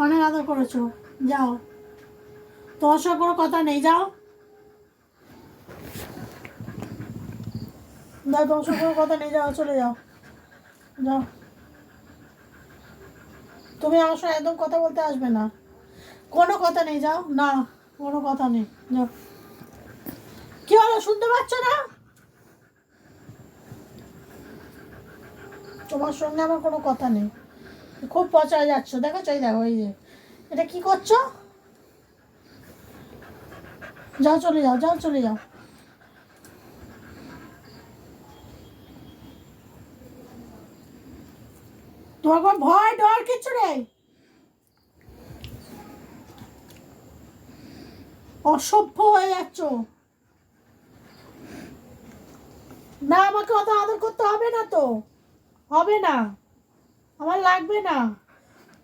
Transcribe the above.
অনেক আদর করেছো, যাও। তোমার সঙ্গে কোনো কথা নেই, যাও। না, তোমার সঙ্গে কোনো কথা নেই, যাও, চলে যাও, যাও। তুমি আমার সঙ্গে একদম কথা বলতে আসবে না, কোনো কথা নেই, যাও না, কোনো কথা নেই, যাও। কি হলো, শুনতে পাচ্ছ না? তোমার সঙ্গে আমার কোনো কথা নেই, খুব পচায় যাচ্ছ, দেখো, চাই দেখো, এই যে এটা কি করছো, যাও, চলে যাও, যাও, চলে যাও। তোমার কোনো ভয় ডর কিচ্ছু নেই, অসভ্য হয়ে যাচ্ছ। না, আমাকে অত আদর করতে হবে না তো, হবে না, আমার লাগবে না।